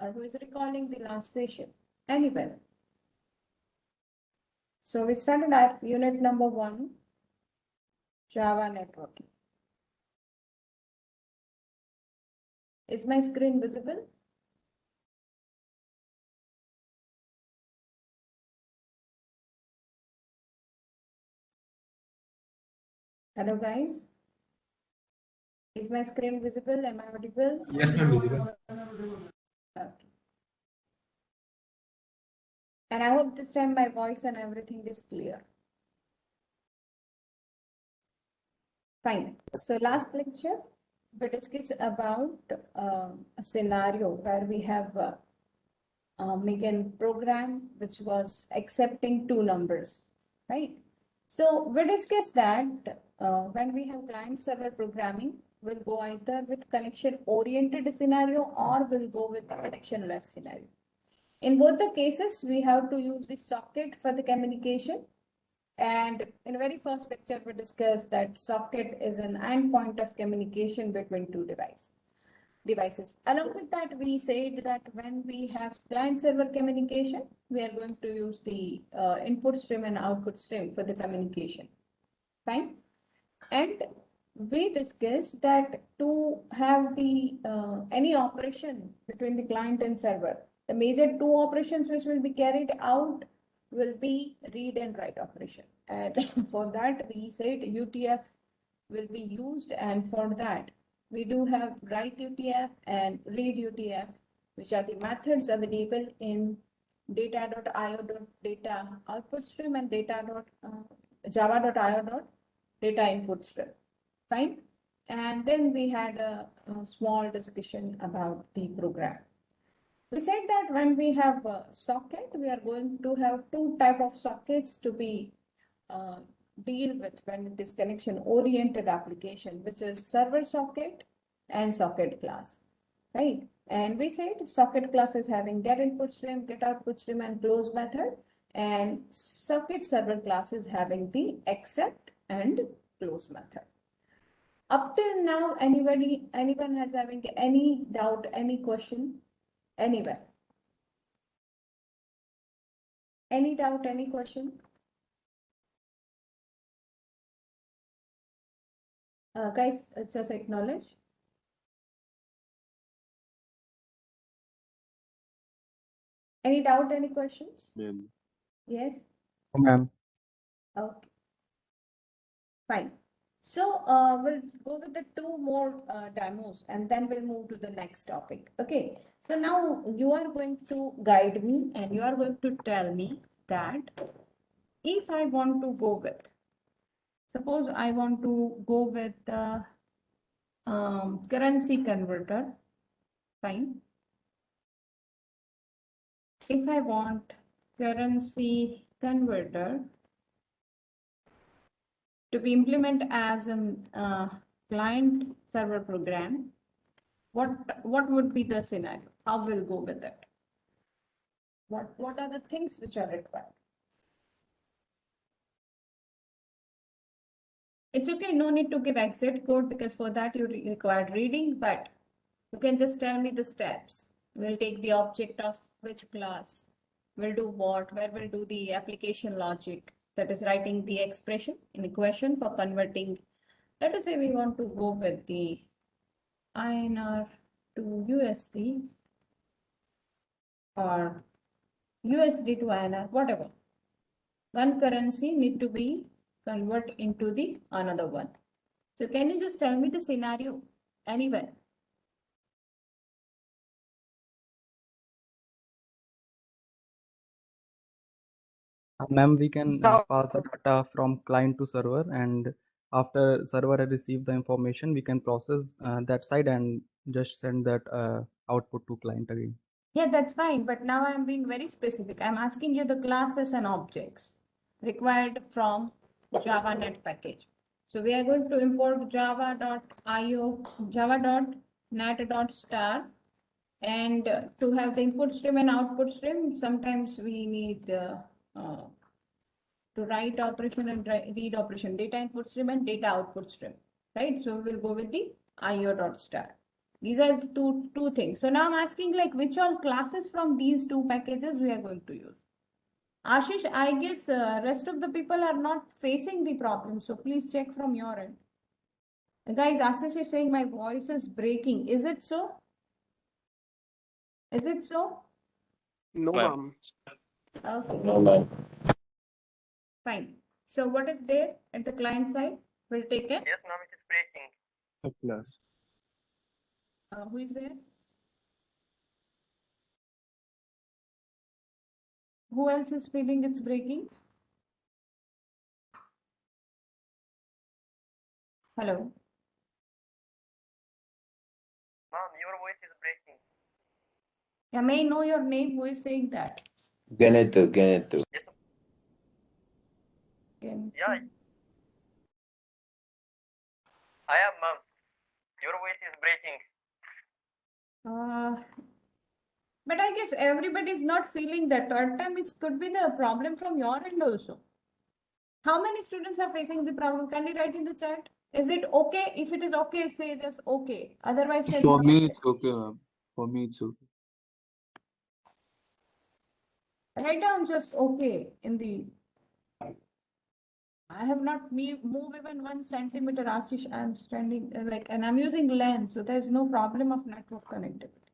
or who is recalling the last session? Anyone? So we started our unit number 1, Java networking. Is my screen visible? Hello guys. Is my screen visible? Am I audible? Yes, ma'am, visible. Okay. And I hope this time my voice and everything is clear. Fine. So last lecture, we discussed about a scenario where we have Megan program which was accepting 2 numbers, right? So we discussed that when we have client server programming, we'll go either with connection oriented scenario or we'll go with the connection less scenario. In both the cases, we have to use the socket for the communication. And in the very first lecture, we discussed that socket is an endpoint of communication between 2 devices. Along with that, we said that when we have client-server communication, we are going to use the input stream and output stream for the communication. Fine. And we discussed that to have the any operation between the client and server, the major 2 operations which will be carried out will be read and write operation. And for that, we said UTF will be used, and for that, we do have write UTF and read UTF, which are the methods available in data.io.data output stream and java.io.data input stream. Fine. And then we had a small discussion about the program. We said that when we have a socket, we are going to have 2 type of sockets to be deal with when it is connection oriented application, which is server socket and socket class, right? And we said socket class is having get input stream, get output stream, and close method, and socket server class is having the accept and close method. Up till now, anyone has having any doubt, any question, anyone? Any doubt, any question? Guys, just acknowledge. Any doubt, any questions? Ma'am. Yes? Ma'am. Okay. Fine. So we'll go with the 2 more demos and then we'll move to the next topic. Okay. So now you are going to guide me and you are going to tell me that if I want to go with, suppose I want to go with the currency converter, fine. If I want currency converter to be implemented as a client server program, what would be the scenario? How we'll go with it? What are the things which are required? It's okay, no need to give exit code because for that you require reading, but you can just tell me the steps. We'll take the object of which class, we'll do what, where we'll do the application logic, that is writing the expression in equation for converting. Let us say we want to go with the INR to USD or USD to INR, whatever. One currency need to be convert into the another one. So can you just tell me the scenario anywhere? Ma'am, we can pass the data from client to server, and after server has received the information, we can process that side and just send that output to client again. Yeah, that's fine. But now I'm being very specific. I'm asking you the classes and objects required from JavaNet package. So we are going to import java.io, java.net.star. And to have the input stream and output stream, sometimes we need to write operation and read operation, data input stream and data output stream, right? So we'll go with the io.star. These are the two things. So now I'm asking like which all classes from these two packages we are going to use. Ashish, I guess rest of the people are not facing the problem. So please check from your end. Guys, Ashish is saying my voice is breaking. Is it so? Is it so? No, Well, ma'am. Okay, no, ma'am. fine. So what is there at the client side? We'll take it. Yes, ma'am, it is breaking. Plus. Who is there? Who else is feeling it's breaking? Hello. Ma'am, your voice is breaking. Yeah, may I know your name? Who is saying that? Ganetu. Yes, Again. yeah, I am, ma'am. Your voice is breaking. But I guess everybody is not feeling that. Third time, it could be the problem from your end also. How many students are facing the problem? Can you write in the chat? Is it okay? If it is okay, say just okay. Otherwise, say For not me, okay. it's okay, ma'am. For me, it's okay. Write down just okay in the. I have not move even 1 centimeter, Ashish. I'm standing like, and I'm using lens, so there's no problem of network connectivity.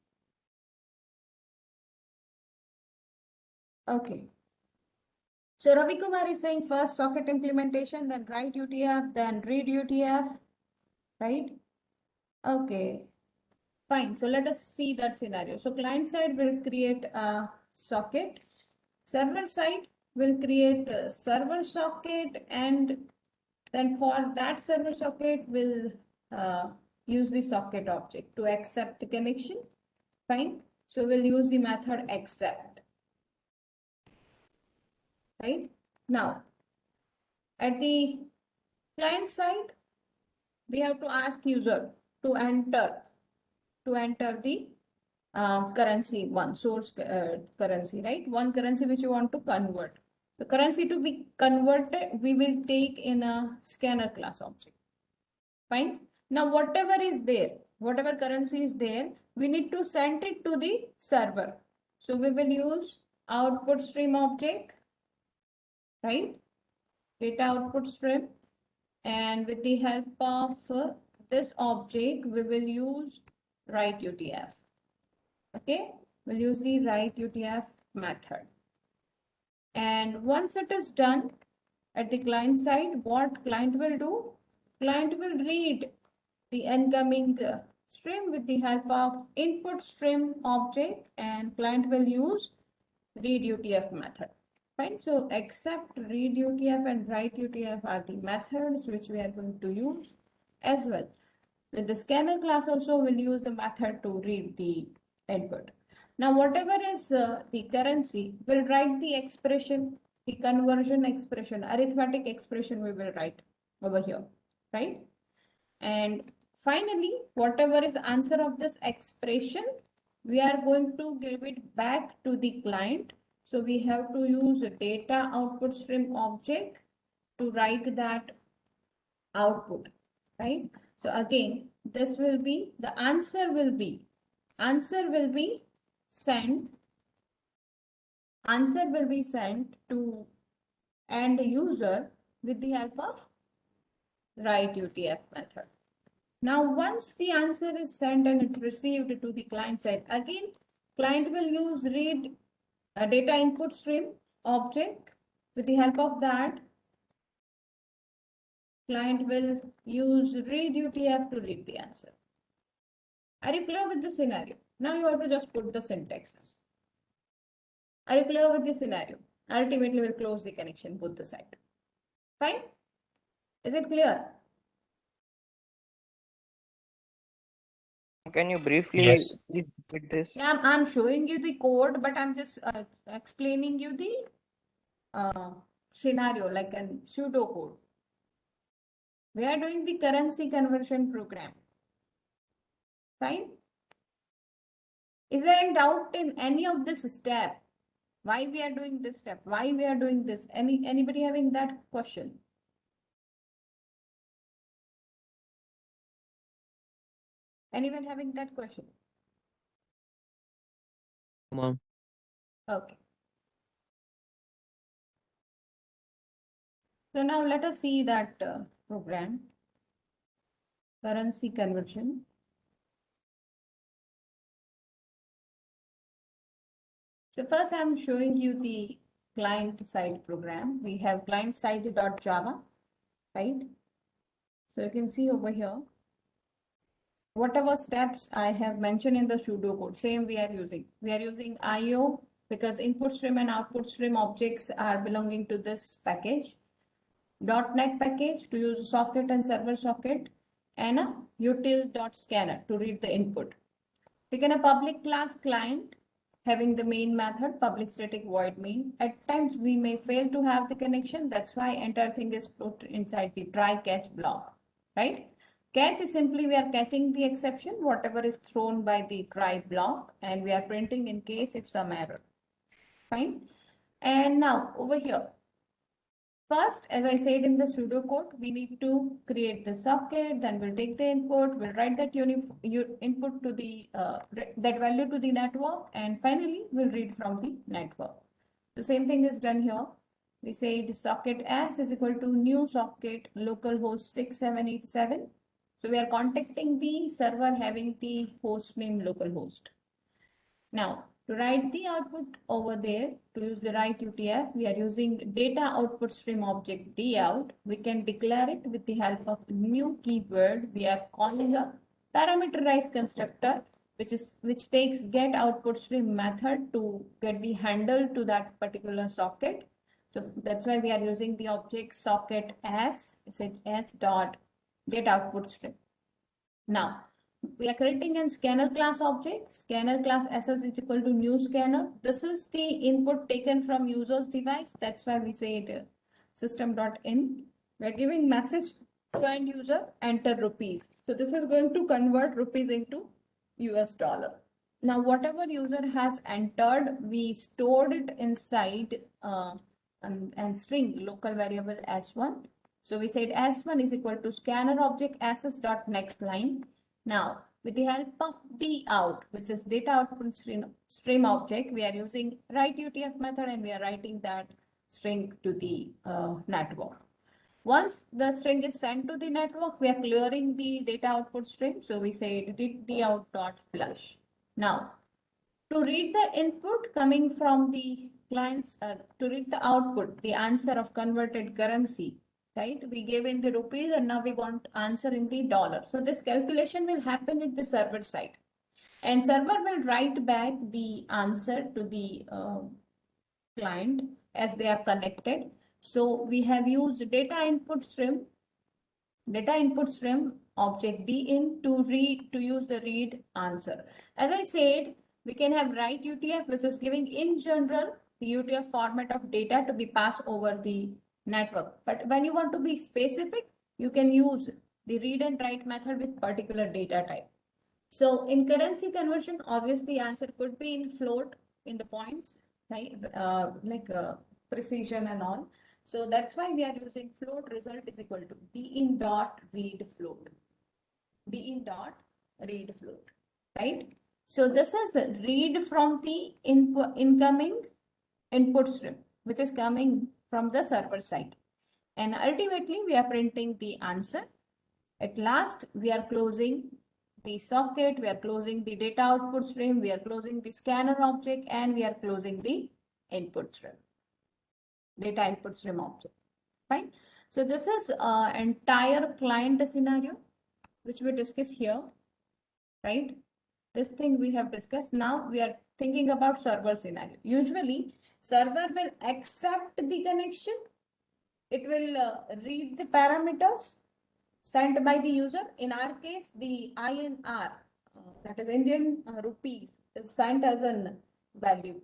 Okay. So Ravi Kumar is saying first socket implementation, then write UTF, then read UTF, right? Okay, fine. So let us see that scenario. So client side will create a socket. Server side will create a server socket, and then for that server socket will use the socket object to accept the connection. Fine. So we'll use the method accept. Right? Now, at the client side, we have to ask user to enter the currency one source currency, right? One currency which you want to convert. The currency to be converted, we will take in a scanner class object. Fine. Now, whatever is there, whatever currency is there, we need to send it to the server. So we will use output stream object, right? Data output stream. And with the help of this object, we will use write UTF. Okay, we'll use the write UTF method. And once it is done at the client side, what client will do? Client will read the incoming stream with the help of input stream object, and client will use read UTF method. Fine. So accept, read UTF and write UTF are the methods which we are going to use as well. With the scanner class also we'll use the method to read the input. Now whatever is the currency, we'll write the expression, the conversion expression, arithmetic expression we will write over here, right? And finally, whatever is answer of this expression, we are going to give it back to the client. So we have to use a data output stream object to write that output, right? So again, this will be, the answer will be sent, to end user with the help of write UTF method. Now, once the answer is sent and it received to the client side, again, client will use read data input stream object. With the help of that, client will use read UTF to read the answer. Are you clear with the scenario? Now you have to just put the syntaxes. Are you clear with the scenario? Ultimately, we'll close the connection both the side. Fine? Is it clear? Can you briefly Yes. please repeat this? Yeah, I'm showing you the code, but I'm just explaining you the scenario like a pseudo code. We are doing the currency conversion program. Fine. Is there any doubt in any of this step? Why we are doing this step? Why we are doing this? Anybody having that question? Anyone having that question? Ma'am. Okay. So now let us see that program, currency conversion. So first I'm showing you the client side program. We have client side.java, right? So you can see over here, whatever steps I have mentioned in the pseudocode, same we are using. We are using IO because input stream and output stream objects are belonging to this package. .NET package to use socket and server socket, and a util.scanner to read the input. Taken a public class client having the main method public static void main. At times we may fail to have the connection. That's why entire thing is put inside the try catch block, right? Catch is simply we are catching the exception, whatever is thrown by the try block, and we are printing in case if some error. Fine. And now over here, first, as I said in the pseudocode, we need to create the socket, then we'll take the input, we'll write that input to the that value to the network, and finally we'll read from the network. The same thing is done here. We said socket S is equal to new socket localhost 6787. So we are contacting the server having the host name localhost. Now, to write the output over there, to use the write UTF, we are using data output stream object dout. We can declare it with the help of new keyword. We are calling a parameterized constructor, which takes get output stream method to get the handle to that particular socket. So that's why we are using the object socket as s dot get output stream. Now, we are creating a scanner class object. Scanner class SS is equal to new scanner. This is the input taken from user's device. That's why we say it system.in. We're giving message to end user, enter rupees. So this is going to convert rupees into US dollar. Now, whatever user has entered, we stored it inside and string local variable s1. So we said s1 is equal to scanner object ss.next line. Now, with the help of dout, which is data output stream object, we are using write UTF method and we are writing that string to the network. Once the string is sent to the network, we are clearing the data output string. So we say read dout.flush. Now, to read the input coming from the clients, to read the output, the answer of converted currency, right? We gave in the rupees and now we want answer in the dollar. So this calculation will happen at the server side. And server will write back the answer to the client as they are connected. So we have used data input stream object bin to use the read answer. As I said, we can have write UTF, which is giving in general the UTF format of data to be passed over the network. But when you want to be specific, you can use the read and write method with particular data type. So in currency conversion, obviously answer could be in float in the points, right? Precision and all. So that's why we are using float result is equal to bin dot read float. Bin dot read float, right? So this is read from the incoming input stream, which is coming from the server side. And ultimately, we are printing the answer. At last, we are closing the socket, we are closing the data output stream, we are closing the scanner object, and we are closing the input stream, data input stream object. Fine. So this is entire client scenario, which we discuss here, right? This thing we have discussed. Now we are thinking about server scenario. Usually, server will accept the connection. It will read the parameters sent by the user. In our case, the INR, that is Indian rupees, is sent as a value,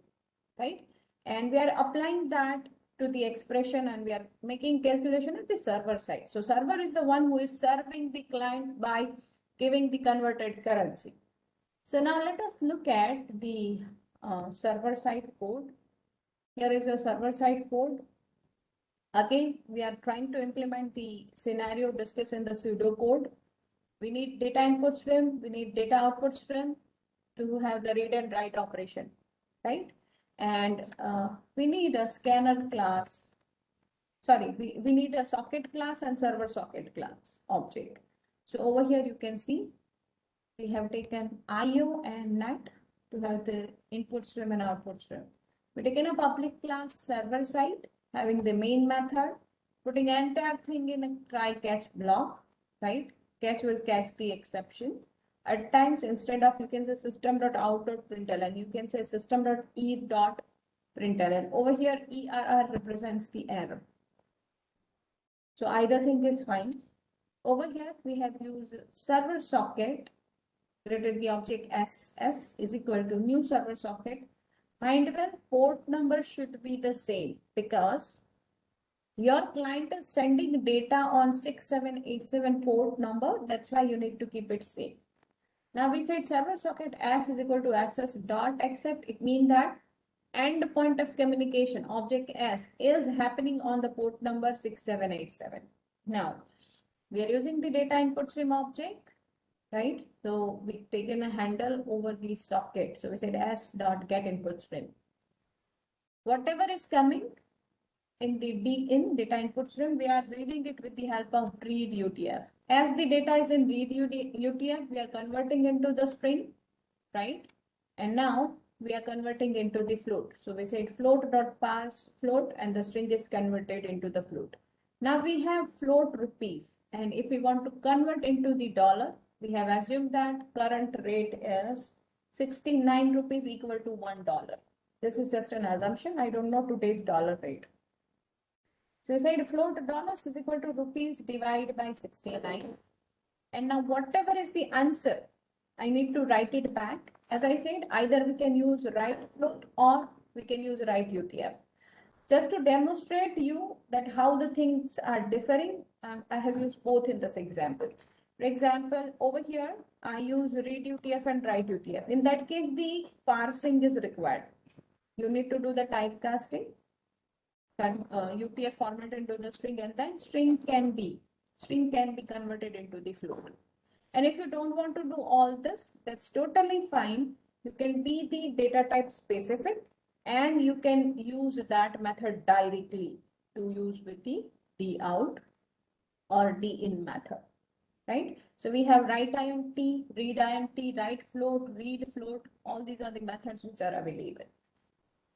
right? And we are applying that to the expression and we are making calculation at the server side. So server is the one who is serving the client by giving the converted currency. So now let us look at the server side code. Here is a server side code. Again, we are trying to implement the scenario discussed in the pseudocode. We need data input stream, we need data output stream to have the read and write operation, right? And we need a scanner class. Sorry, we need a socket class and server socket class object. So over here you can see we have taken IO and NAT to have the input stream and output stream. We've taken a public class server side having the main method, putting entire thing in a try catch block, right? Catch will catch the exception. At times, instead of you can say system.out.println, you can say system.e.println. Over here, ERR represents the error. So either thing is fine. Over here, we have used server socket, created the object SS is equal to new server socket. Find when port number should be the same because your client is sending data on 6787 port number. That's why you need to keep it same. Now we said server socket S is equal to SS dot accept. It means that end point of communication object S is happening on the port number 6787. Now we are using the data input stream object, right? So we've taken a handle over the socket. So we said S dot get input stream. Whatever is coming in the DIN data input stream, we are reading it with the help of read UTF. As the data is in read UTF, we are converting into the string, right? And now we are converting into the float. So we said float.parse float and the string is converted into the float. Now we have float rupees. And if we want to convert into the dollar, we have assumed that current rate is 69 rupees equal to $1. This is just an assumption. I don't know today's dollar rate. So we said float dollars is equal to rupees divided by 69. And now whatever is the answer, I need to write it back. As I said, either we can use write float or we can use write UTF. Just to demonstrate you that how the things are differing, I have used both in this example. For example, over here, I use read UTF and write UTF. In that case, the parsing is required. You need to do the typecasting, UTF format into the string, and then string can be converted into the float. And if you don't want to do all this, that's totally fine. You can be the data type specific and you can use that method directly to use with the dout or din method, right? So we have write int, read int, write float, read float. All these are the methods which are available.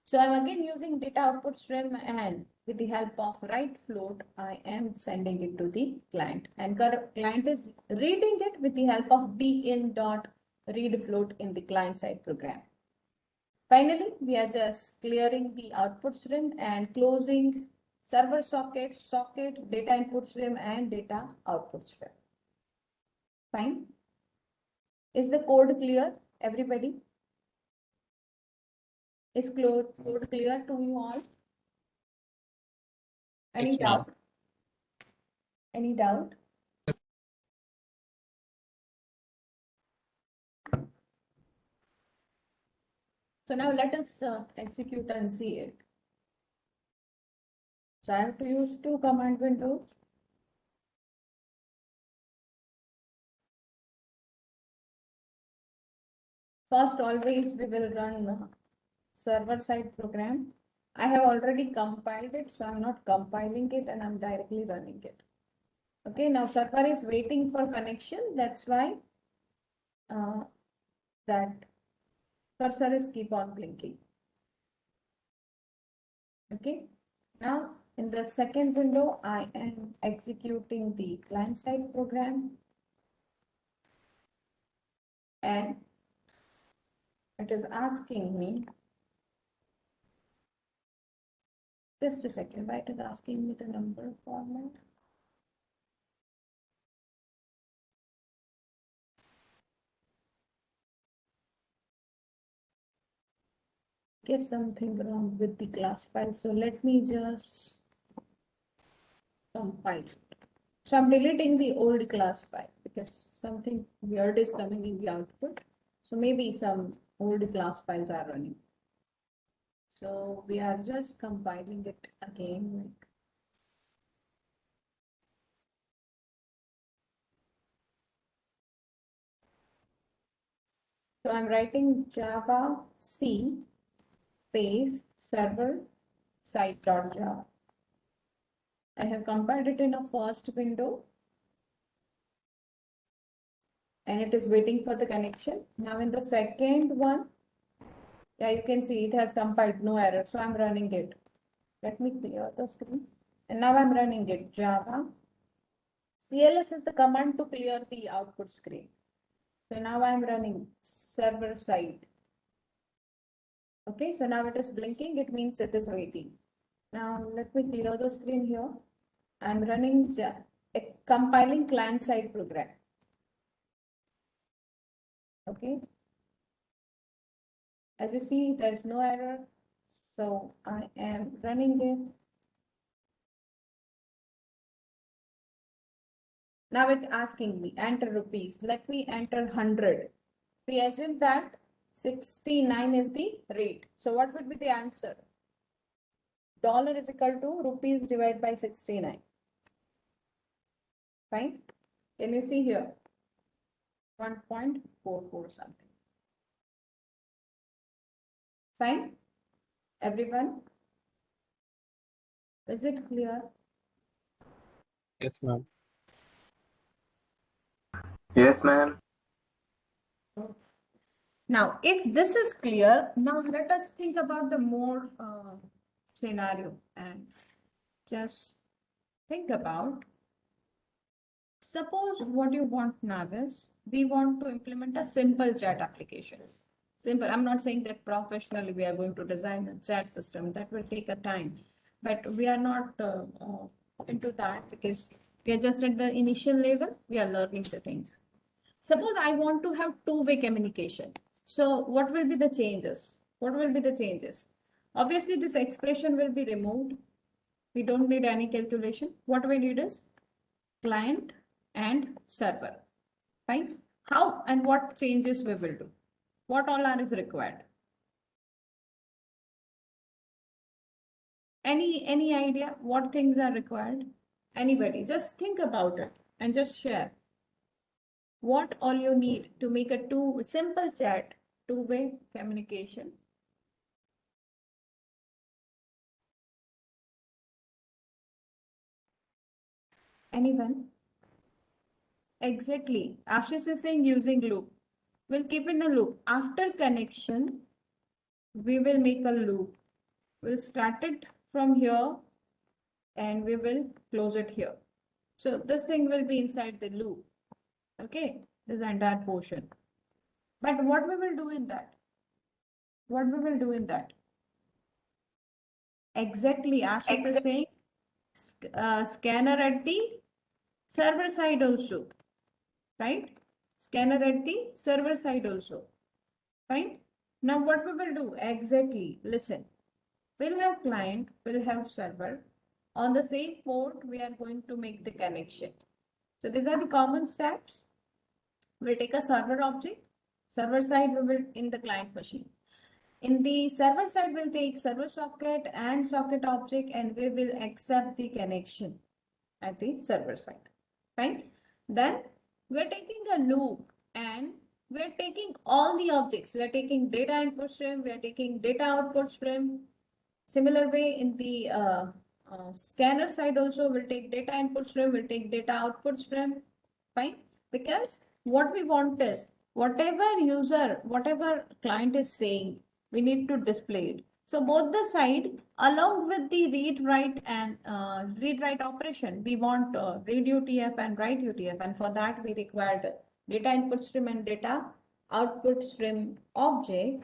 So I'm again using data output stream and with the help of write float, I am sending it to the client and client is reading it with the help of bin.read float in the client side program. Finally, we are just clearing the output stream and closing server socket, data input stream and data output stream. Fine. Is the code clear, everybody? Is code clear to you all? Any Yes, ma'am. doubt? Any doubt? So now let us execute and see it. So I have to use two command windows. First, always we will run the server side program. I have already compiled it, so I'm not compiling it and I'm directly running it. Okay, now server is waiting for connection. That's why that cursor is keep on blinking. Okay, now in the second window, I am executing the client side program. And it is asking me, just a second, why it is asking me the number format? Guess something wrong with the class file. So let me just compile it. So I'm deleting the old class file because something weird is coming in the output. So maybe some old class files are running. So we are just compiling it again. So I'm writing Java C space server side.java. I have compiled it in a first window and it is waiting for the connection. Now in the second one, yeah, you can see it has compiled, no error. So I'm running it. Let me clear the screen. And now I'm running it. Java. CLS is the command to clear the output screen. So now I'm running server side. Okay, so now it is blinking. It means it is waiting. Now let me clear the screen here. I'm running a compiling client side program. Okay. As you see, there's no error. So I am running it. Now it's asking me enter rupees. Let me enter 100. We assume that 69 is the rate. So what would be the answer? Dollar is equal to rupees divided by 69. Fine. Can you see here? 1.44 something. Fine. Everyone? Is it clear? Yes, ma'am. Yes, ma'am. Now, if this is clear, now let us think about the more scenario and just think about. Suppose what you want now is we want to implement a simple chat application. Simple. I'm not saying that professionally we are going to design a chat system. That will take a time, but we are not into that because we are just at the initial level. We are learning the things. Suppose I want to have two-way communication. So what will be the changes? What will be the changes? Obviously, this expression will be removed. We don't need any calculation. What we need is client and server. Fine. How and what changes we will do? What all are is required? Any idea what things are required? Anybody? Just think about it and just share. What all you need to make a simple chat, two-way communication. Anyone? Exactly. Ashish is saying using loop. We'll keep in a loop. After connection, we will make a loop. We'll start it from here and we will close it here. So this thing will be inside the loop. Okay, this entire portion. But what we will do in that? What we will do in that? Exactly, Ashish is saying scanner at the server side also, right? Scanner at the server side also, fine. Now what we will do exactly, listen, we'll have client, we'll have server. On the same port, we are going to make the connection. So these are the common steps. We'll take a server object, server side we will in the client machine. In the server side, we'll take server socket and socket object and we will accept the connection at the server side. Fine. Then we're taking a loop and we're taking all the objects. We're taking data input stream, we're taking data output stream. Similar way in the scanner side also, we'll take data input stream, we'll take data output stream. Fine. Because what we want is whatever client is saying, we need to display it. So both the side, along with the read write and read write operation, we want read UTF and write UTF, and for that we required data input stream and data output stream object.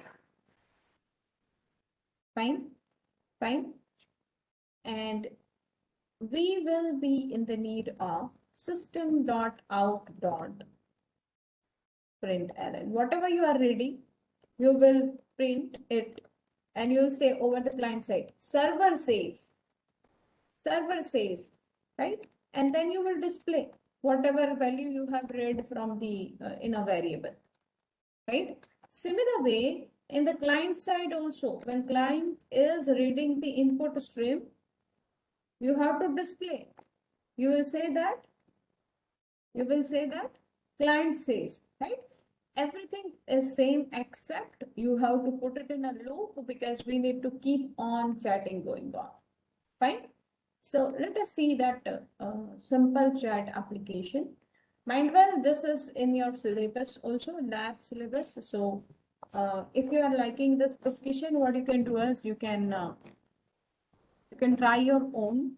Fine, fine, and we will be in the need of system.out.println. Whatever you are reading, you will print it and you'll say over the client side, server says, right? And then you will display whatever value you have read from the in a variable, right? Similar way, in the client side also, when client is reading the input stream, you have to display. You will say that client says, right? everything is same except you have to put it in a loop because we need to keep on chatting going on. Fine. So let us see that simple chat application. Mind well, this is in your syllabus also, lab syllabus. So if you are liking this discussion, what you can do is you can try your own.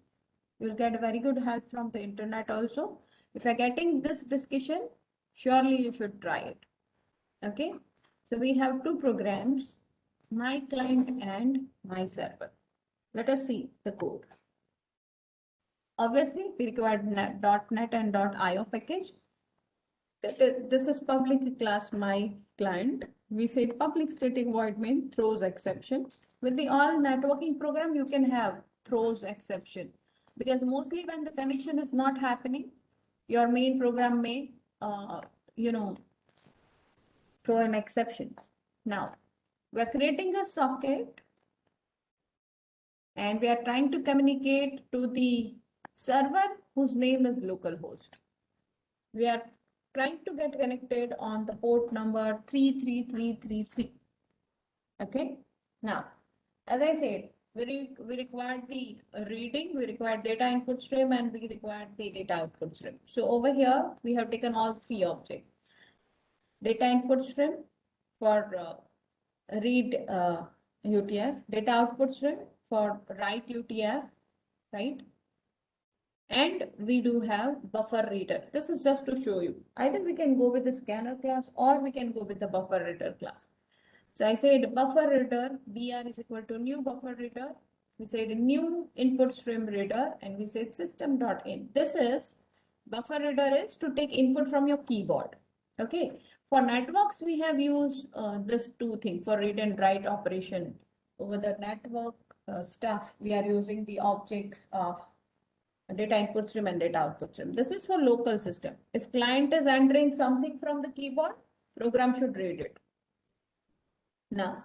You'll get very good help from the internet also. If you're getting this discussion, surely you should try it. Okay. So we have two programs, my client and my server. Let us see the code. Obviously, we require .NET and .io package. This is public class my client. We said public static void main throws exception. With the all networking program, you can have throws exception because mostly when the connection is not happening, your main program may, throw an exception. Now, we're creating a socket and we are trying to communicate to the server whose name is localhost. We are trying to get connected on the port number 33333. Okay. Now, as I said, we require the reading, we require data input stream, and we require the data output stream. So over here, we have taken all three objects. Data input stream for read UTF, data output stream for write UTF, right? And we do have buffer reader. This is just to show you. Either we can go with the scanner class or we can go with the buffer reader class. So I said buffer reader, BR is equal to new buffer reader. We said new input stream reader and we said system.in. This is buffer reader is to take input from your keyboard. Okay. For networks, we have used this two things for read and write operation. Over the network stuff, we are using the objects of data input stream and data output stream. This is for local system. If client is entering something from the keyboard, program should read it. Now,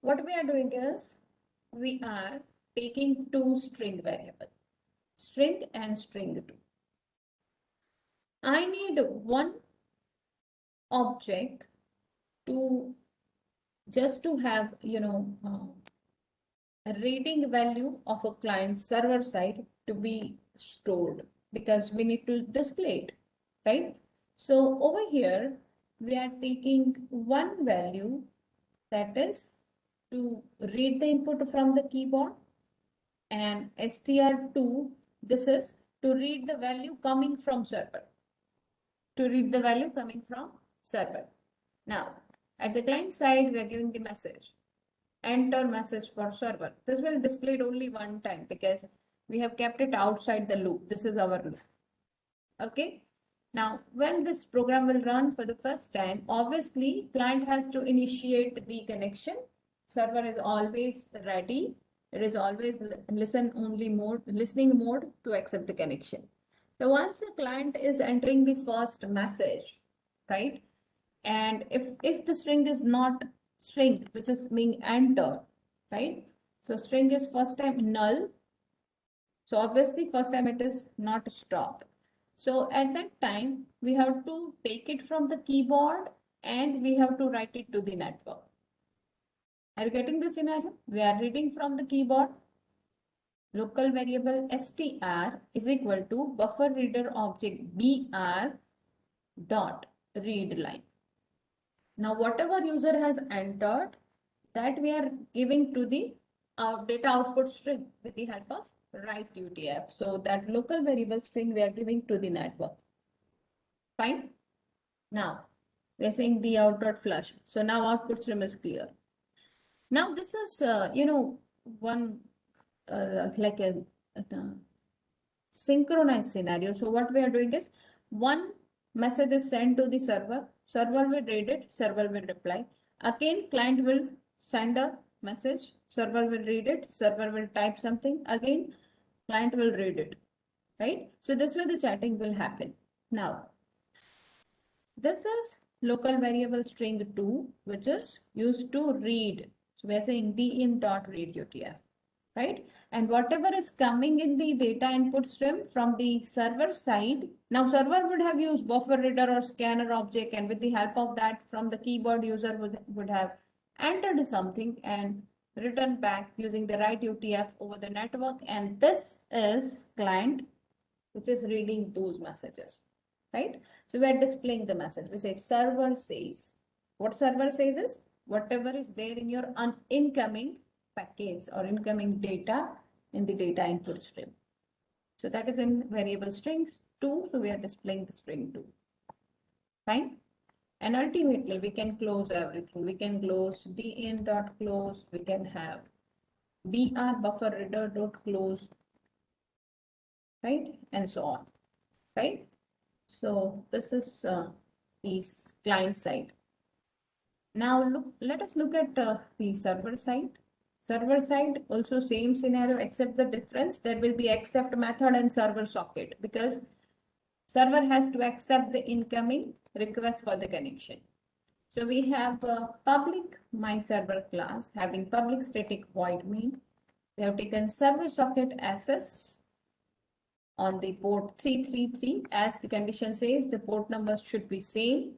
what we are doing is we are taking two string variables, string and string 2. I need one object to just to have, a reading value of a client server side to be stored because we need to display it, right? So over here, we are taking one value that is to read the input from the keyboard and str2, this is to read the value coming from server. Now, at the client side, we are giving the message. Enter message for server. This will display it only one time because we have kept it outside the loop. This is our loop. Okay. Now, when this program will run for the first time, obviously client has to initiate the connection. Server is always ready. It is always listening mode to accept the connection. So once the client is entering the first message, right? And if the string is not string, which is being entered, right? So string is first time null. So obviously first time it is not stopped. So at that time, we have to take it from the keyboard and we have to write it to the network. Are you getting the scenario? We are reading from the keyboard. Local variable str is equal to buffer reader object br dot read line. Now, whatever user has entered, that we are giving to the data output string with the help of write UTF. So that local variable string we are giving to the network. Fine. Now, we are saying bout.flush. So now output stream is clear. Now this is, one like a synchronized scenario. So what we are doing is one message is sent to the server. Server will read it. Server will reply. Again, client will send a message. Server will read it. Server will type something. Again, client will read it. Right? So this way the chatting will happen. Now, this is local variable string 2, which is used to read. So we are saying dim.read UTF. right? And whatever is coming in the data input stream from the server side, now server would have used buffer reader or scanner object, and with the help of that from the keyboard, user would have entered something and written back using the write UTF over the network. And this is client which is reading those messages, right? So we are displaying the message. We say server says. What server says is whatever is there in your incoming packets or incoming data in the data input stream. So that is in variable strings 2. So we are displaying the string 2. Fine. And ultimately we can close everything. We can close din.close. We can have br buffer reader.close, right? And so on, right? So this is the client side. Now let us look at the server side. Server side also same scenario, except the difference there will be accept method and server socket, because server has to accept the incoming request for the connection. So we have a public my server class having public static void main. We have taken server socket SS on the port 333, as the condition says the port numbers should be same.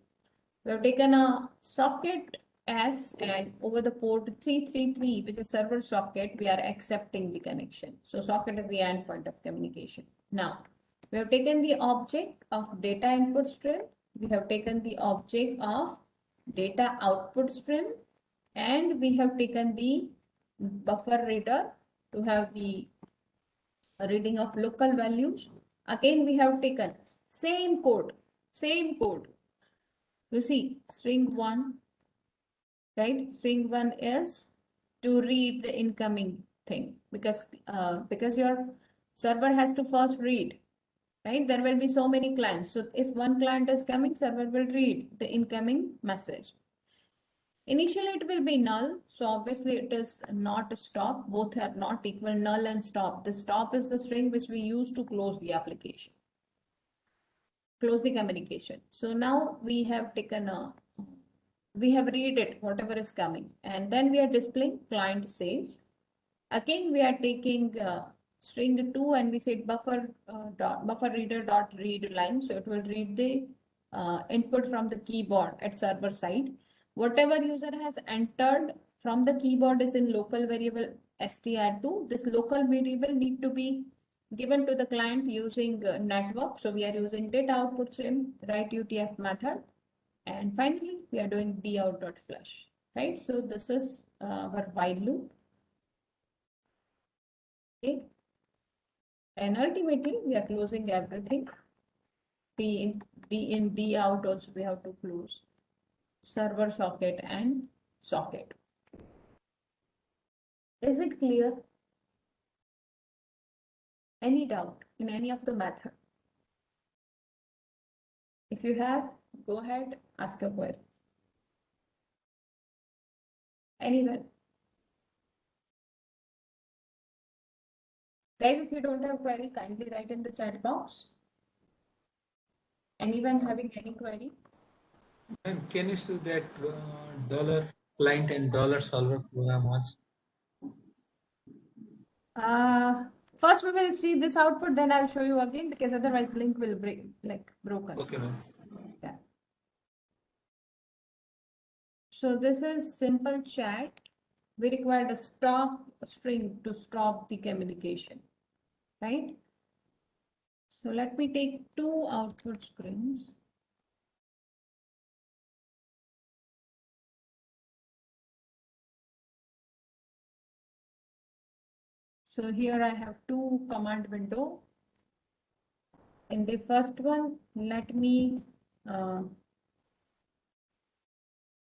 We have taken a socket S, and over the port 333, which is server socket, we are accepting the connection. So socket is the endpoint of communication. Now, we have taken the object of data input stream. We have taken the object of data output stream, and we have taken the buffer reader to have the reading of local values. Again, we have taken same code. You see, string 1, right? String 1 is to read the incoming thing, because your server has to first read, right? There will be so many clients. So if one client is coming, server will read the incoming message. Initially, it will be null. So obviously it is not a stop. Both are not equal, null and stop. The stop is the string which we use to close the application, close the communication. So now we have taken we have read it, whatever is coming, and then we are displaying client says. Again, we are taking string 2, and we said buffer reader dot read line. So it will read the input from the keyboard at server side. Whatever user has entered from the keyboard is in local variable str2. This local variable need to be given to the client using network. So we are using data output stream write UTF method. And finally, we are doing dout.flush, right? So this is our while loop. Okay. And ultimately, we are closing everything. D in, D out also we have to close server socket and socket. Is it clear? Any doubt in any of the method? If you have, go ahead, ask a query. Anyone? Guys, if you don't have query, kindly write in the chat box. Anyone having any query? And can you see that dollar client and dollar solver program once? First we will see this output, then I'll show you again, because otherwise link will break, like broken. Okay, ma'am. Yeah. So this is simple chat. We required a stop string to stop the communication, right? So let me take 2 output screens. So here I have 2 command window. In the first one, let me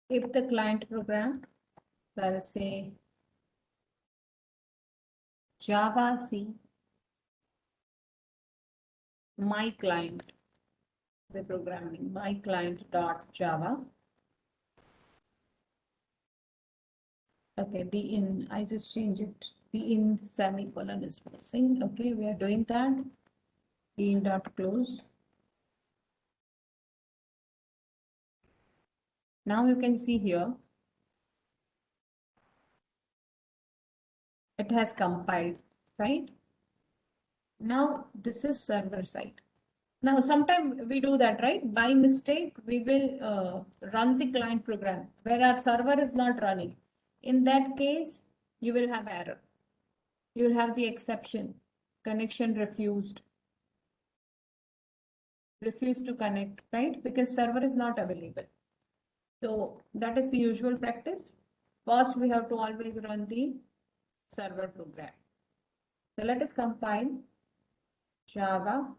if the client program, so I'll say Java C my client, the programming my client dot Java. Okay, be in, I just change it. Be in semicolon is missing. Okay, we are doing that. Be in dot close. Now you can see here. It has compiled, right? Now this is server side. Now, sometimes we do that, right? By mistake, we will run the client program where our server is not running. In that case, you will have error. You will have the exception, connection refused, refuse to connect, right? Because server is not available. So that is the usual practice. First, we have to always run the server program. So let us compile Java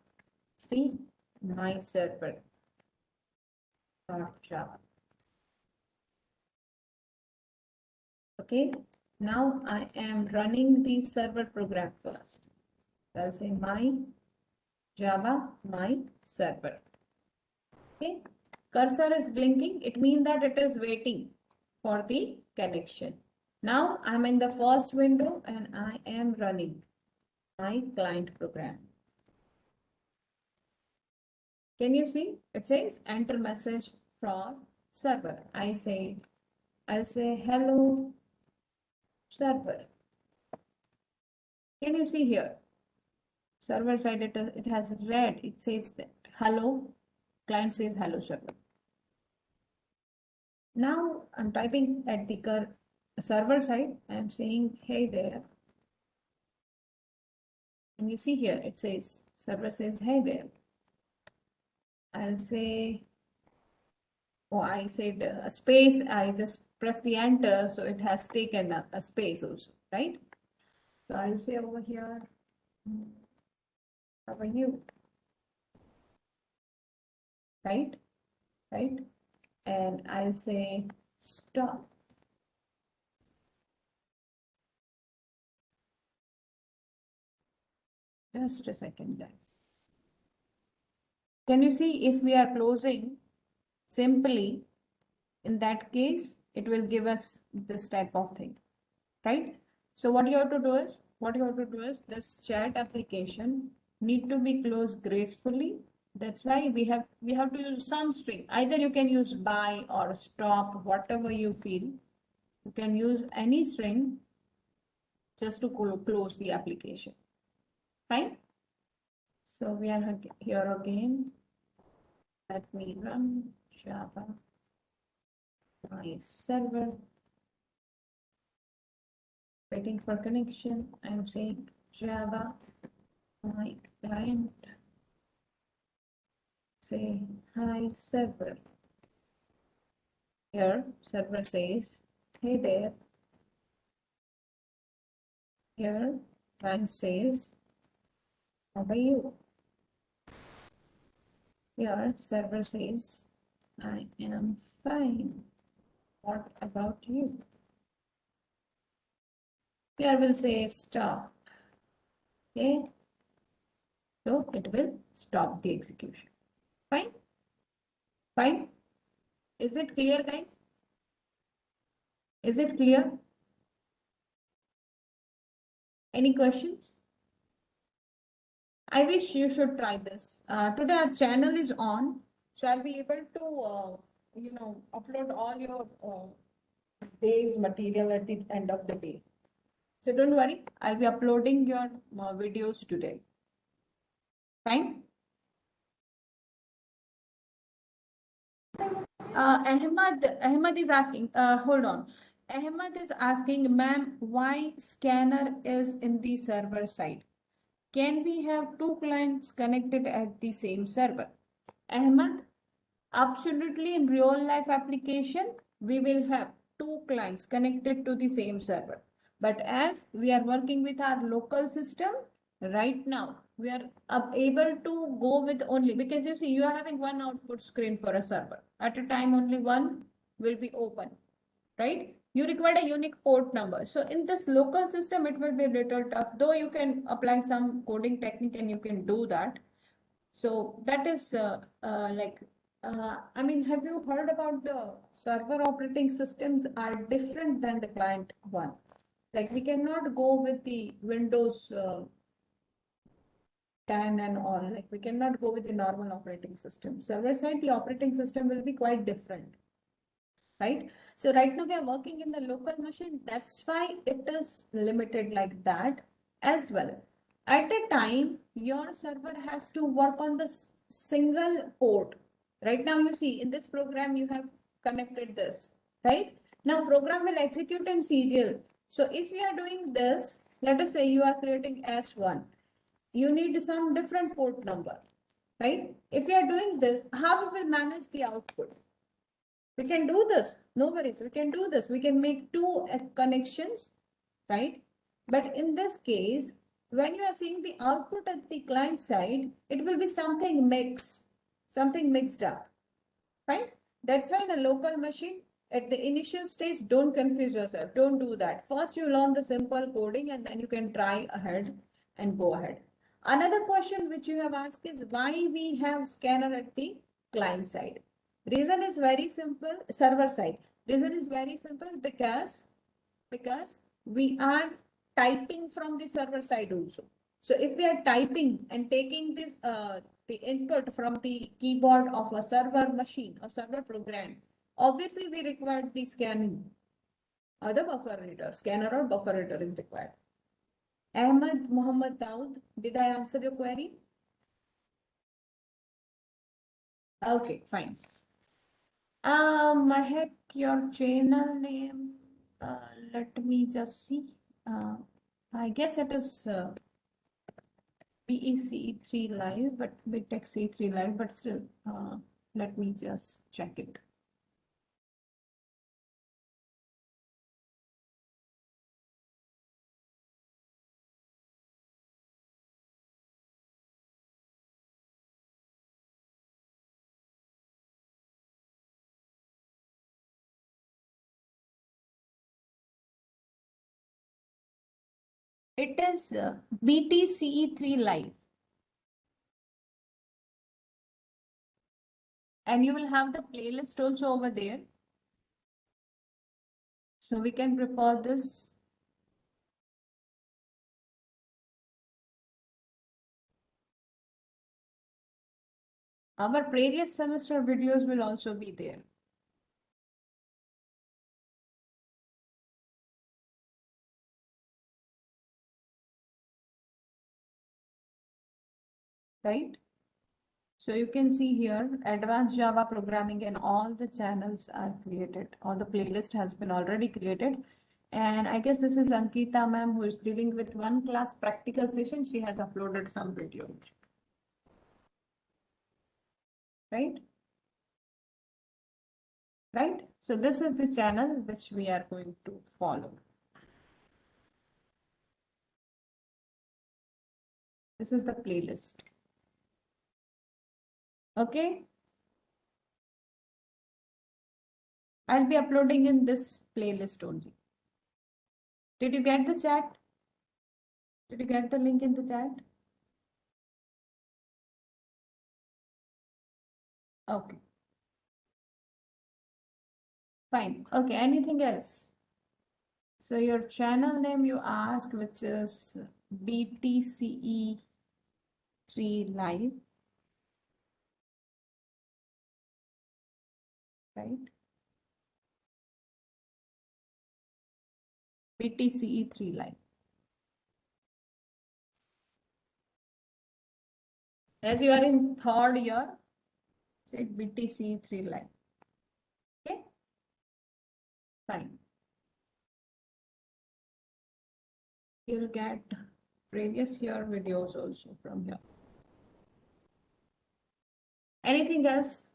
C my server Java. Okay, now I am running the server program first. I'll say my Java my server. Okay, cursor is blinking. It means that it is waiting for the connection. Now I'm in the first window and I am running my client program. Can you see? It says enter message from server. I'll say hello server. Can you see here? Server side it has red. It says that hello. Client says hello server. Now I'm typing at the server side. I'm saying hey there. And you see here it says server says hey there. I'll say, oh, I said a space. I just press the enter, so it has taken a space also, right? So I'll say over here, how are you? Right? Right? And I'll say stop. Just a second, guys. Can you see if we are closing simply, in that case, it will give us this type of thing, right? So what you have to do is, this chat application need to be closed gracefully. That's why we have to use some string. Either you can use by or stop, whatever you feel. You can use any string just to close the application. Fine. So we are here again. Let me run Java my server. Waiting for connection. I'm saying Java my client. Say hi server. Here server says hey there. Here client says how are you? Here server says I am fine. What about you? Here will say stop. Okay. So it will stop the execution. Fine. Fine. Is it clear, guys? Is it clear? Any questions? I wish you should try this. Today our channel is on, so I'll be able to, upload all your day's material at the end of the day. So don't worry, I'll be uploading your videos today. Fine. Ahmad is asking, hold on. Ahmad is asking, ma'am, why scanner is in the server side? Can we have two clients connected at the same server? Ahmad, absolutely, in real life application, we will have two clients connected to the same server. But as we are working with our local system, right now, we are able to go with only, because you see, you are having one output screen for a server. At a time, only one will be open, right? You require a unique port number. So in this local system, it will be a little tough, though you can apply some coding technique and you can do that. So that is I mean, have you heard about the server operating systems are different than the client one? Like we cannot go with the Windows 10 and all. Like we cannot go with the normal operating system. Server side, the operating system will be quite different. right? So right now we are working in the local machine. That's why it is limited like that as well. At a time, your server has to work on the single port. Right now, you see in this program, you have connected this, right? Now program will execute in serial. So if you are doing this, let us say you are creating S1, you need some different port number, right? If you are doing this, how we will manage the output? We can do this, no worries, we can do this. We can make two connections, right? But in this case, when you are seeing the output at the client side, it will be something mixed up, right? That's why in a local machine, at the initial stage, don't confuse yourself. Don't do that. First, you learn the simple coding and then you can try ahead and go ahead. Another question which you have asked is why we have scanner at the client side. Reason is very simple, server side. Reason is very simple because we are typing from the server side also. So if we are typing and taking this the input from the keyboard of a server machine or server program, obviously we require the scanning or the buffer reader, scanner or buffer reader is required. Ahmed Muhammad Daud, did I answer your query? Okay, fine. Mahek, your channel name, let me just see. I guess it is BECE3 Live, but BTech C3 Live, but still, let me just check it. It is BTCE3 Live. And you will have the playlist also over there. So we can prefer this. Our previous semester videos will also be there. Right? So you can see here, advanced Java programming and all the channels are created. All the playlist has been already created. And I guess this is Ankita ma'am who is dealing with one class practical session. She has uploaded some video. Right? Right? So this is the channel which we are going to follow. This is the playlist. Okay? I'll be uploading in this playlist only. Did you get the chat? Did you get the link in the chat? Okay. Fine. Okay. Anything else? So your channel name you asked, which is BTCE3 Live, right? BTCE3 Live. As you are in third year, say BTCE3 Live. Okay? Fine. You'll get previous year videos also from here. Anything else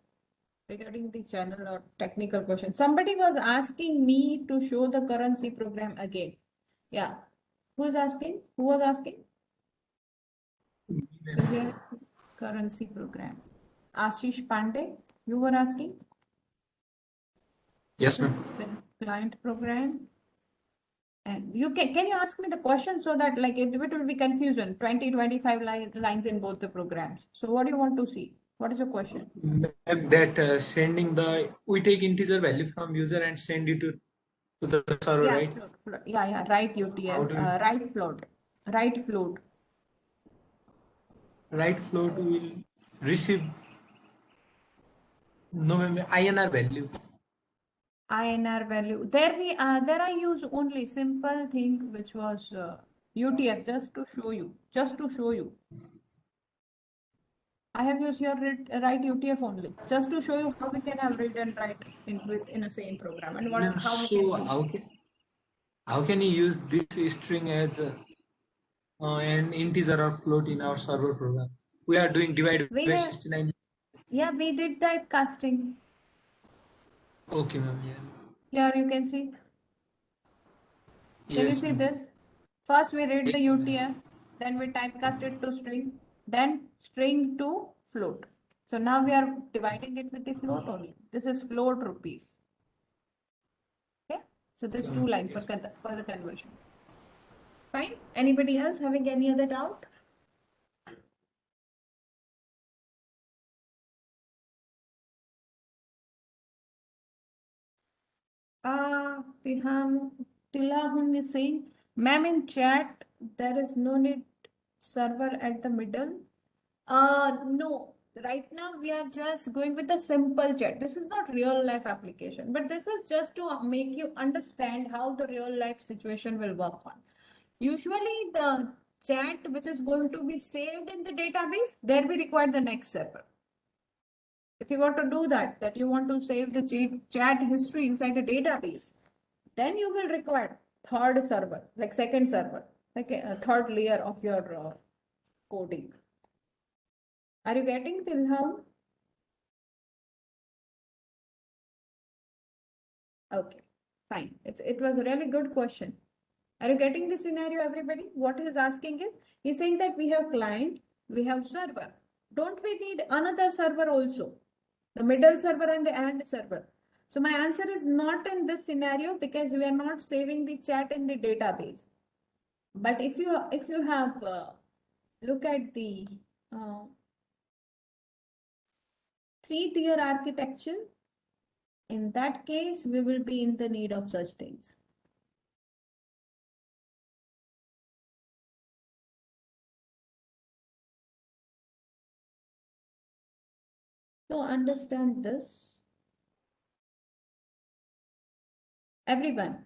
regarding the channel or technical question? Somebody was asking me to show the currency program again. Yeah. Who's asking? Who was asking? Currency program. Ashish Pandey, you were asking? Yes, ma'am. This is the client program. And you can you ask me the question so that like it will be confusion, 20, 25 lines in both the programs. So what do you want to see? What is your question? Ma'am, that sending we take integer value from user and send it to the server, Yeah, right? float. Yeah, right How UTF, do we- right float, right float. Right float will receive no ma'am, INR value. INR value. There I use only simple thing which was UTF just to show you. Just to show you. I have used your write UTF only, just to show you how we can have read and write in a same program and how we So can use. how can you use this string as an integer or float in our server program? We are doing divide We by have, 69. yeah, we did typecasting. Okay, ma'am. Here you can see. Can you Yes, see ma'am. this? First we read the Yes, ma'am. UTF, then we typecast it to string, then string to float. So now we are dividing it with the float only. This is float rupees. Okay, so this two lines for the conversion. Fine. Anybody else having any other doubt? Tilahun is saying, ma'am, in chat, there is no need server at the middle. No, right now we are just going with the simple chat. This is not real life application, but this is just to make you understand how the real life situation will work on. Usually the chat which is going to be saved in the database, there we require the next server. If you want to do that you want to save the chat history inside a database, then you will require third server, like second server, like a third layer of your coding. Are you getting till now? Okay, fine. It was a really good question. Are you getting the scenario, everybody? What he's asking is, he's saying that we have client, we have server. Don't we need another server also? The middle server and the AND server. So my answer is not in this scenario because we are not saving the chat in the database. But if you have look at the 3-tier architecture, in that case we will be in the need of such things. To understand this, everyone,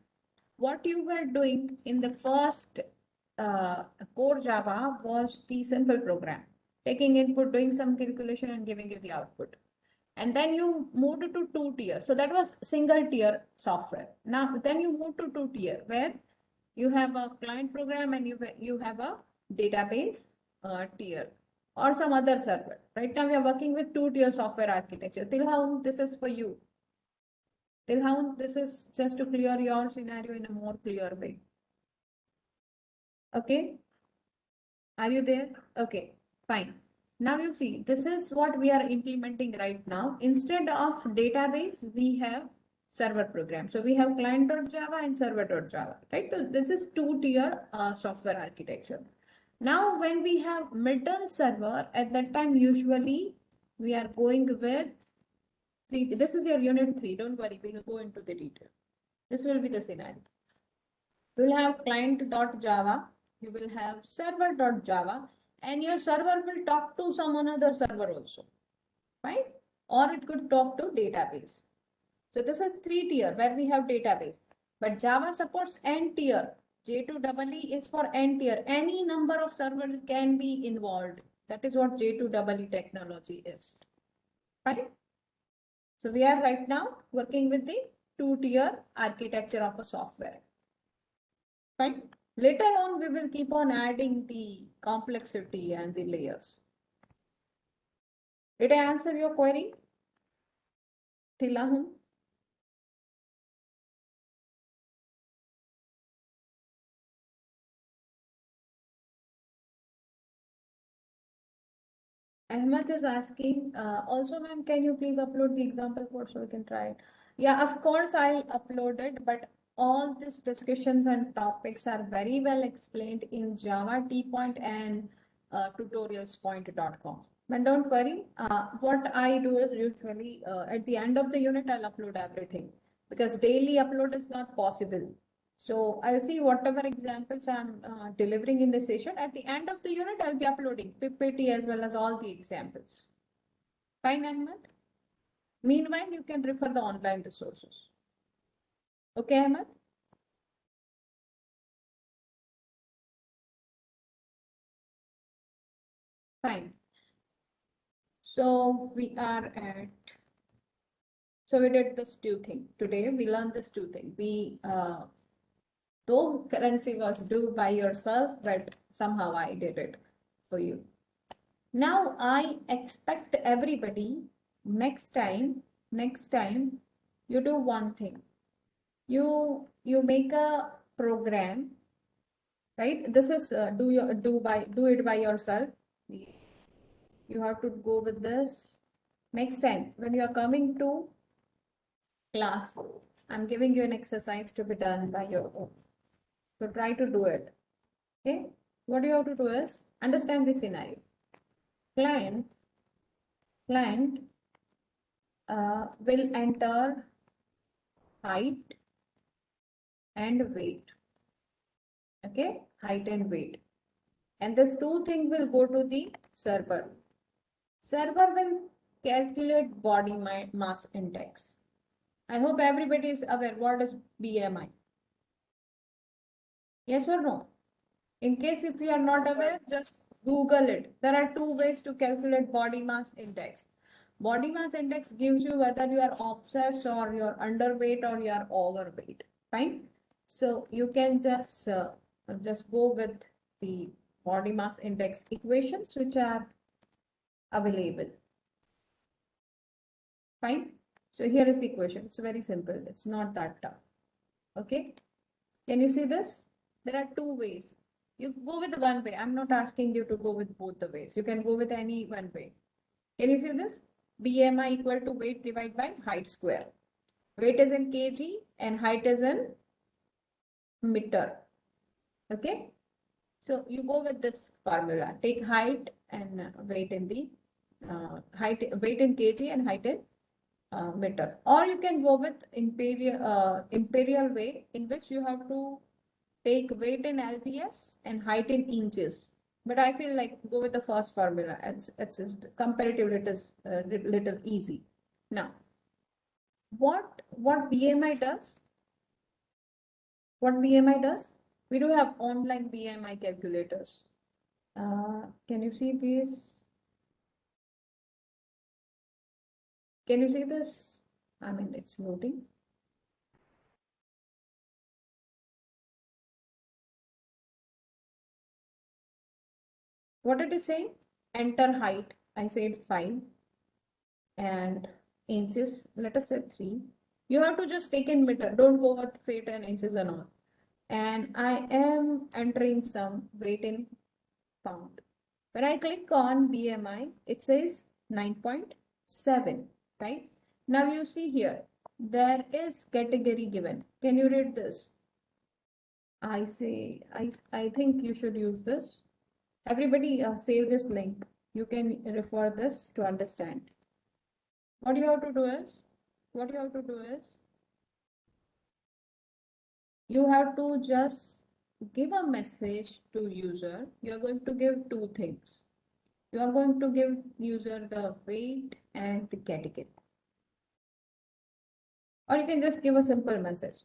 what you were doing in the first core Java was the simple program, taking input, doing some calculation and giving you the output. And then you moved to 2-tier. So that was single tier software. Now, then you move to 2-tier where you have a client program and you have a database tier or some other server. Right now we are working with 2-tier software architecture. Tilhaun, this is for you. Tilhaun, this is just to clear your scenario in a more clear way. Okay. Are you there? Okay, fine. Now you see, this is what we are implementing right now. Instead of database, we have server program. So we have client.java and server.java, right? So this is 2-tier software architecture. Now, when we have middle server, at that time, usually we are going with this is your unit 3. Don't worry, we will go into the detail. This will be the scenario. You will have client.java, you will have server.java, and your server will talk to some another server also, right? Or it could talk to database. So this is 3-tier where we have database, but Java supports N-tier. J2EE is for N-tier. Any number of servers can be involved. That is what J2EE technology is, right? So we are right now working with the 2-tier architecture of a software. Fine. Later on, we will keep on adding the complexity and the layers. Did I answer your query? Tilahun? Ahmed is asking, also ma'am, can you please upload the example code so we can try it? Yeah, of course I'll upload it, but all these discussions and topics are very well explained in Java T-Point and tutorialspoint.com. But don't worry, what I do is usually at the end of the unit, I'll upload everything because daily upload is not possible. So I'll see whatever examples I'm delivering in the session. At the end of the unit, I'll be uploading PPT as well as all the examples. Fine, Ahmed? Meanwhile, you can refer the online resources. Okay, Ahmed? Fine. So we are at, so we did this two thing. Today we learned this two thing. Though currency was due by yourself, but somehow I did it for you. Now I expect everybody next time you do one thing. You make a program, right? This is do it by yourself. You have to go with this. Next time when you are coming to class, I'm giving you an exercise to be done by your own. So try to do it. Okay. What you have to do is understand the scenario. Client will enter height and weight. Okay, height and weight. And this two thing will go to the server. Server will calculate body mass index. I hope everybody is aware what is BMI. Yes or no? In case if you are not aware, just Google it. There are two ways to calculate body mass index. Body mass index gives you whether you are obsessed or you're underweight or you are overweight. Fine. So you can just go with the body mass index equations which are available. Fine. So here is the equation. It's very simple. It's not that tough. Okay. Can you see this? There are two ways. You go with one way. I'm not asking you to go with both the ways. You can go with any one way. Can you see this? BMI equal to weight divided by height square. Weight is in kg and height is in meter. Okay. So you go with this formula. Take height and weight in the weight in kg and height in meter. Or you can go with imperial way in which you have to take weight in lbs and height in inches. But I feel like go with the first formula. It's comparatively it is little easy. Now, what BMI does? What BMI does? We do have online BMI calculators. Can you see these? Can you see this? I mean, it's loading. What it is saying? Enter height. I said 5 and inches. Let us say 3. You have to just take in meter. Don't go with feet and inches and all. And I am entering some weight in pound. When I click on BMI, it says 9.7, right? Now you see here, there is category given. Can you read this? I think you should use this. Everybody save this link. You can refer this to understand. What you have to do is, you have to just give a message to user. You are going to give two things. You are going to give user the weight and the category. Or you can just give a simple message,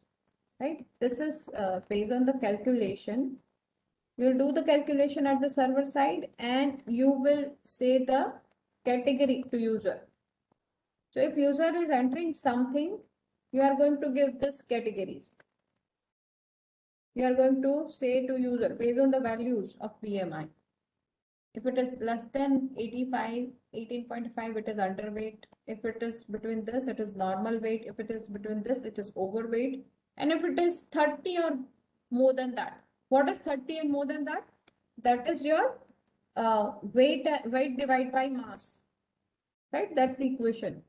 right? This is based on the calculation. You'll do the calculation at the server side and you will say the category to user. So if user is entering something, you are going to give this categories. You are going to say to user based on the values of BMI. If it is less than 85, 18.5, it is underweight. If it is between this, it is normal weight. If it is between this, it is overweight. And if it is 30 or more than that, what is 30 and more than that? That is your weight divided by mass, right? That's the equation.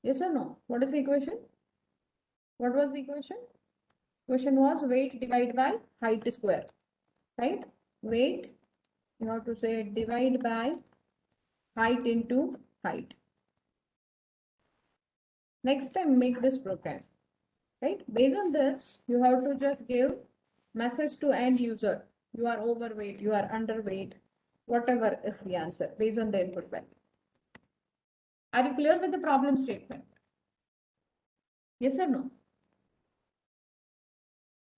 Yes or no? What is the equation? What was the equation? Equation was weight divided by height square, right? Weight, you have to say divide by height into height. Next time, make this program, right? Based on this, you have to just give message to end user. You are overweight, you are underweight, whatever is the answer based on the input value. Are you clear with the problem statement? Yes or no?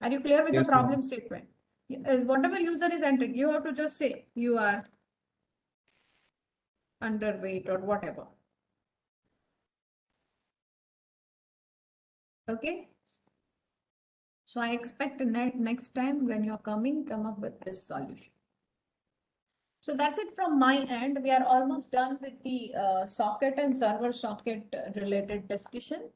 Are you clear with the Yes, ma'am. problem statement? Whatever user is entering, you have to just say you are underweight or whatever. Okay. So I expect next time when you're coming, come up with this solution. So that's it from my end. We are almost done with the socket and server socket related discussion.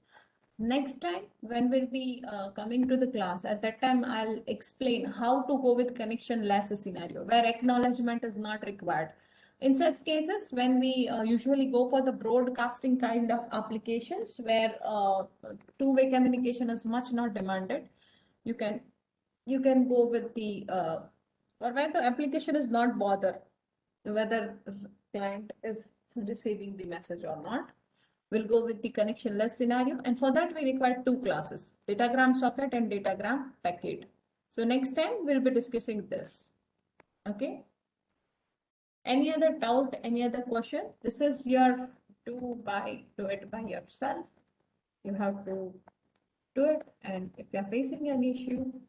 Next time, when we'll be coming to the class, at that time, I'll explain how to go with connection-less scenario, where acknowledgement is not required. In such cases, when we usually go for the broadcasting kind of applications, where two-way communication is much not demanded, you can go with the or where the application is not bothered whether client is receiving the message or not. We'll go with the connectionless scenario, and for that we require two classes, datagram socket and datagram packet. So next time we'll be discussing this. Okay. Any other doubt, any other question? This is your do it by yourself. You have to do it, and if you're facing an issue, you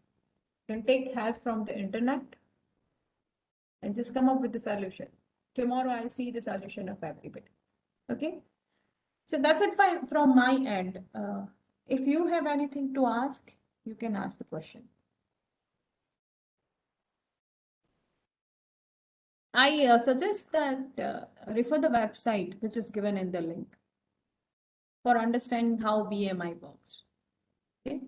can take help from the internet and just come up with the solution. Tomorrow I'll see the solution of everybody. Okay. So that's it from my end. If you have anything to ask, you can ask the question. I suggest that refer the website which is given in the link for understanding how BMI works. Okay.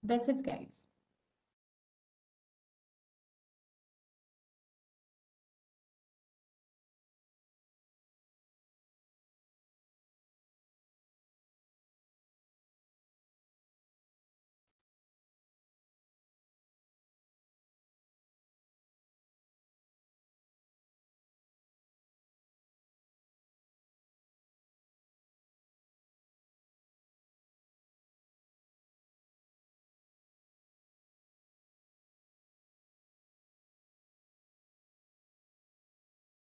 That's it, guys.